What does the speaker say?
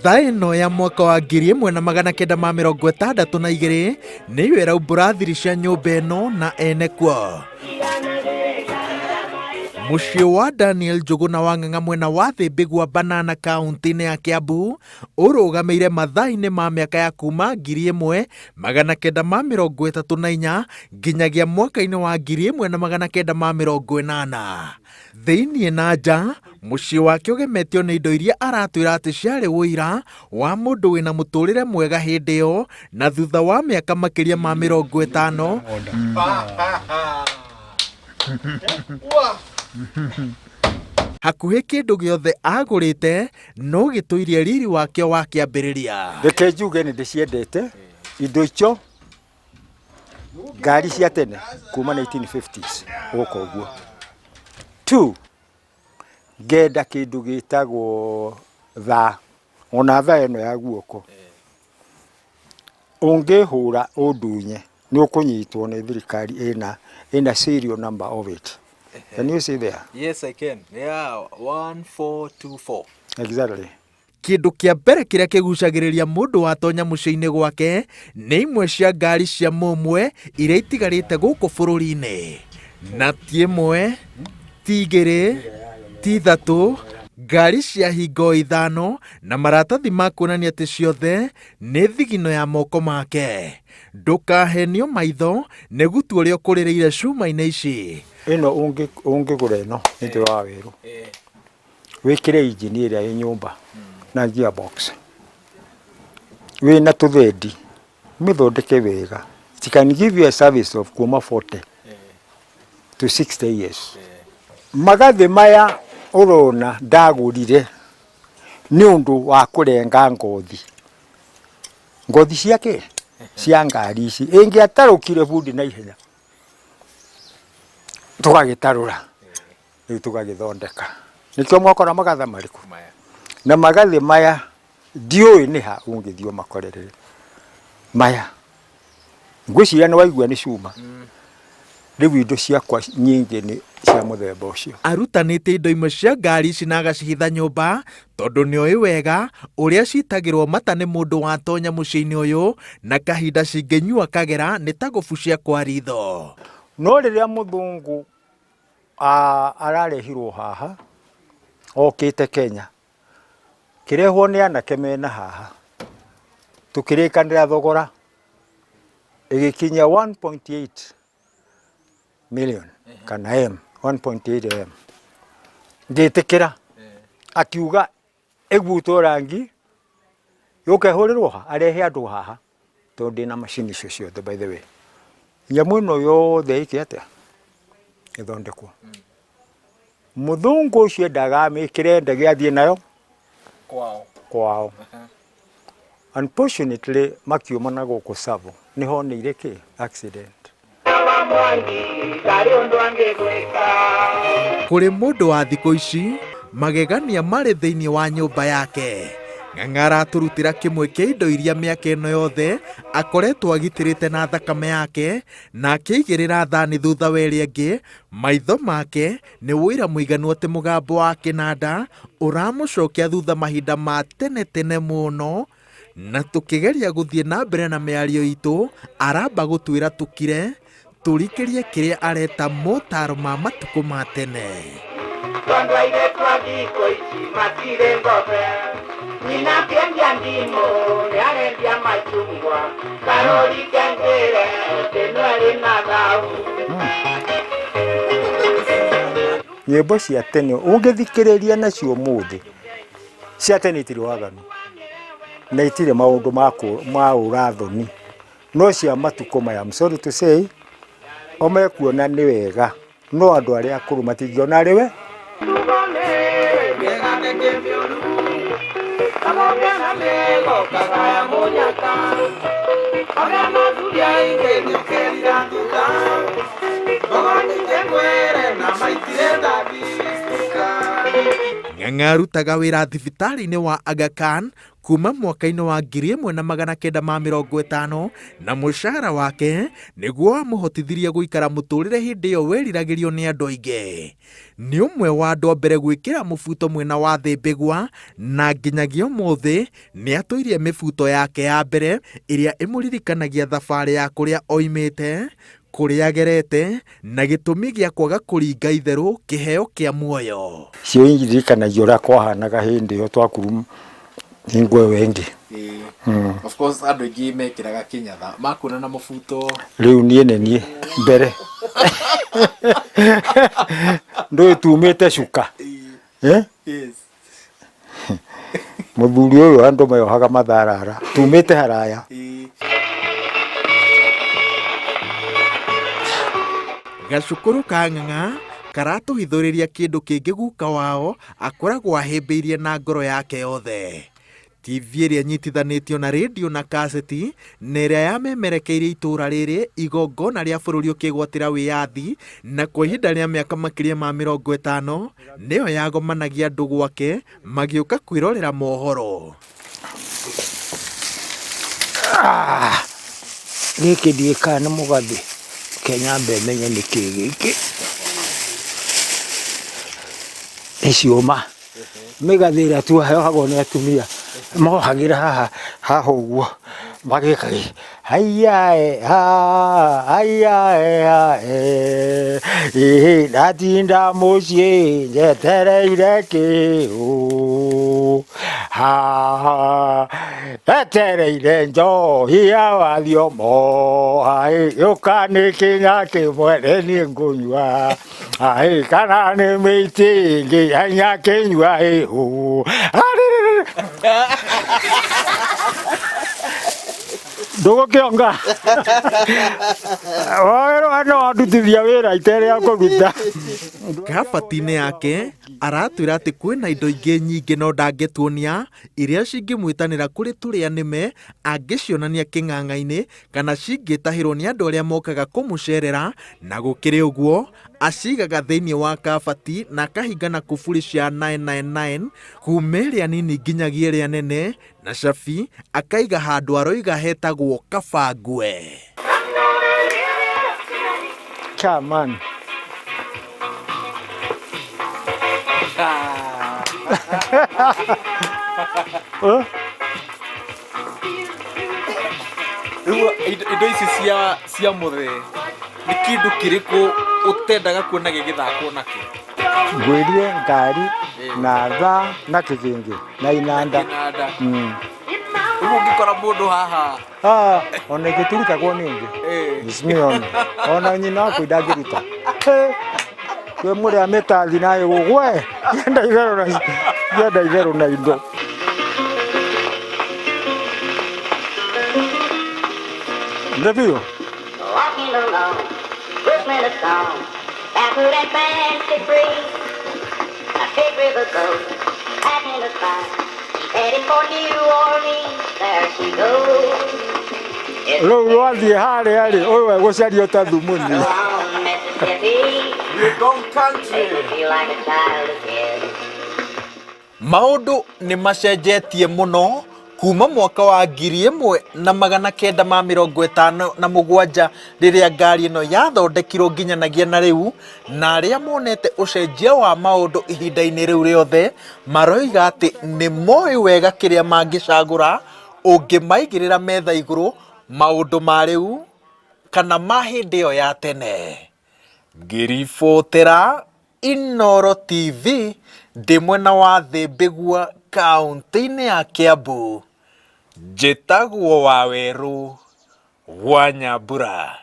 Thaino ya mwaka wa 1962 nĩyo ĩraumbũra cia nyũmba ĩno na ene kuo. Mũciĩ wa Daniel Njuguna wa Ng'ang'a mwena wa Thĩmbĩgua Banana kaunti-inĩ ya Kiambu ũrũgamĩire mathaa-inĩ ma mĩaka ya kuma 1934 nginyagia mwaka-inĩ wa 1980. Thĩinĩ na nja, mũciĩ wake ũgemetio nĩ indo iria aratwĩra atĩ ciarĩ ũira wa mũndũ wĩna mũtũrĩre mwega hĩndĩ ĩyo na thutha wa mĩaka makĩria ma 50. Hakuhĩ kĩndũ gĩothe agũrĩte no gĩtũirie riri wakĩo wa kĩambĩrĩria. Reke njuge nĩ ndĩciendete indo icio, ngari cia tene kuma 1950s gũka ũguo. 2, ngenda kĩndũ gĩtagwo thaa, ona thaa ĩno ya guoko. Ũngĩhũra ũndunye nĩ ũkũnyitwo nĩ thirikari ĩna serial number of it. Can you see there? Yes, I can. Yeah, 1424. Exactly. Kĩndũ kĩa mbere kĩrĩa kĩgucagĩrĩria mũndũ watonya mũciĩ-inĩ gwake nĩ imwe cia ngari cia mũmwe iria itigarĩte gũkũ bũrũri-inĩ. Na ti ĩmwe, ti igĩrĩ, ti ithatũ, ngari cia hingo 5 na maratathi ma kuonania atĩ ciothe nĩ thigino ya moko make. Ndũkahenio maitho nĩ gutu ũrĩa ũkũrĩrĩire cuma-inĩ ici. Ĩno ũngĩgũra ĩno nĩ wa werũ. Wĩkĩre injini ĩrĩa ĩ nyũmba na gearbox. Wĩna tũthendi, mĩthondeke wega. It can give you a service of kuma 40 to 60 years. Magathĩ maya ũrona ndagũrire nĩ ũndũ wa kũrenga ngothi. Ngothi ciake cia ngari ici ĩngĩatarũkire bundi na ihenya tũgagĩtarũra rĩu tũgagĩthondeka. Nĩkĩo mwakora magatha marĩkũ na magathĩ maya ndiũĩ nĩ ha ũngĩthiĩ ũmakorere maya. Ngwĩciria nĩ waigua nĩ cuma. Rĩu indo ciakwa nyingĩ nĩ cia mũthemba ũcio. Arutanĩte indo imwe cia ngari ici na agacihitha nyũmba tondũ nĩoĩ wega ũrĩa citagĩrwo mata nĩ mũndũ watonya mũciĩ-inĩ ũyũ na kahinda cingĩnyua kagera nĩ ta gũbucia kwa ritho. No rĩrĩa mũthũngũ ararehirwo haha okĩte Kenya, kĩrehwo nĩ anake mena haha, tũkĩrĩkanĩra thogora ĩgĩkinya 1.8 million kana M, 1.8 M. Ngĩtĩkĩra akiuga ĩgutwo rangi yũkehũrĩrwo ha arehe andũ haha tondũ ndĩna macini icio ciothe. By the way, nyamũ ĩno yothe ĩkĩ atĩa ĩthondekwo. Mũthũngũ ũcio endaga amĩkĩre ndege athiĩ nayo kwao. Unfortunately makiuma na gũkũ Savo nĩho nĩire kĩ accident. Kũrĩ mũndũ wa thikũ ici magegania marĩ thĩinĩ wa nyũmba yake. Ng'ang'a aratũrutĩra kĩmwe kĩa indo iria mĩaka ĩno yothe akoretwo agitĩrĩte na thakame yake na akĩigĩrĩra thani thutha wa ĩrĩa ĩngĩ. Maitho make nĩ wũira mũiganu atĩ mũgambo wa kĩnanda ũramũcokia thutha mahinda ma tene tene mũno. Na tũkĩgeria gũthiĩ na mbere na mĩario itũ, aramba gũtwĩra tũkire tũrikĩrie kĩrĩa areta motaro ma matukũ ma tene. Nyĩmbo cia tene ũngĩthikĩrĩria nacio mũthĩ, cia tene itirĩ waganu na itirĩ maũndũ ma ũrathoni, no cia matukũ maya, I'm sorry to say, omekuona nĩ wega no andũ arĩa akũrũ matingĩona arĩ we. Ng'ang'a arutaga wĩra thibitarĩ-inĩ wa Aga Khan kuma mwaka-inĩ wa 1950 na mũcara wake nĩguo wamũhotithirie gũikara mũtũrĩre hĩndĩ ĩyo weriragĩrio nĩ andũ aingĩ. Nĩ ũmwe wa andũ a mbere gwĩkĩra mũbuto mwena wa thĩ mbĩgua na nginyagia ũmũthĩ nĩ atũirie mĩbuto yake ya mbere ĩrĩa ĩmũririkanagia thabarĩ ya kũrĩa oimĩte, kũrĩa agerete na gĩtũmi gĩa kwaga kũringa itherũ kĩheo kĩa muoyo. Cio indirikanagia ũrĩa kwahanaga hĩndĩ ĩyo twakuru hingwe wengi. Of course andũ aingĩ mekĩraga kĩnyatha makuona na mũbuto. Rĩu niĩ nĩ niĩ mbere ndũĩ tumĩte cuka. Mũthuri ũyũ andũ mayohaga matharara tumĩte haraya. Gacukuru ka Ng'ang'a karatũhithũrĩria kĩndũ kĩngĩ guka wao akoragwo ahĩmbĩirie na ngoro yake yothe. TV ĩrĩa nyitithanĩtio na radio na kaseti na ĩrĩa yamemerekeirie itũra rĩrĩ igongona rĩa bũrũri ũkĩgwatĩra wĩyathi na kwa ihinda rĩa mĩaka makĩria ma 50 nĩyo yagomanagia andũ gwake magĩũka kwĩrorera mohoro. Gĩkĩ ndiĩkaga nĩ mũgathĩ Kenya menye nĩkĩ gĩkĩ iciũma mĩgathĩ ĩrĩa tuohagwo nĩ atumia mohagĩra haha ũguo magĩkaga haiyae ndatinda mũciĩ njetereire kĩũ etereire njohi ya wathiomo gĩũka nĩ kĩnya kĩmwe niĩ ngũnyua kana nĩ mĩitĩ ĩngĩ hanya kĩnyua ndũgũkĩonga no andutithia wĩra itere ya kũruta. Kabati-inĩ yake aratwĩra atĩ kwĩna indo ingĩ nyingĩ no ndangĩtuonia iria cingĩmwĩtanĩra kũrĩ tũrĩa nĩme angĩcionania kĩng'ang'a-inĩ kana cingĩtahĩrwo nĩ andũ arĩa mokaga kũmũcerera, na gũkĩrĩ ũguo acigaga thĩinĩ wa kabati na akahinga na kuburi cia 999 kuma ĩrĩa nini nginyagia ĩrĩa nene, na cabi akaiga handũ aroiga hetagwo kabangwe. Chairman. Indo ici cia mũthee nĩ kĩndũ kĩrĩkũ ũtendaga kuona gĩgĩthakwo nakĩo? Ngwĩrire ngari na thaa na kĩgĩngĩ na inanda. Rĩu ũngĩkora mũndũ haha ona ingĩturutagwo nĩ ingĩ ona nyina wakwa ndangĩruta. Kwĩ mũrĩa mĩtathi nayo gwe ngenda itherũ na indo. Ndebio walking along, whistling a song, backward and fancy free. My big river goes, back in the spine, heading for New Orleans, there she goes. rĩu rwathiĩ harĩa rĩ ũyũ egũcaria ta thumuni. Along Mississippi, makes me feel like a child again. Maũndũ nĩ macenjetie mũno kuma mwaka wa 1957 rĩrĩa ngari ĩno yathondekirwo nginyanagia na rĩu, na arĩa monete ũcenjia wa maũndũ ihinda-inĩ rĩu rĩothe maroiga atĩ nĩ moĩ wega kĩrĩa mangĩcagũra ũngĩmaigĩrĩra metha igũrũ maũndũ ma rĩu kana ma hĩndĩ ĩyo ya tene. Ngĩribotera Inooro TV ndĩ mwena wa thĩ mbĩgua kaũntĩ-inĩ ya Kiambu, njĩtagwo Wawerũ wa Nyambura.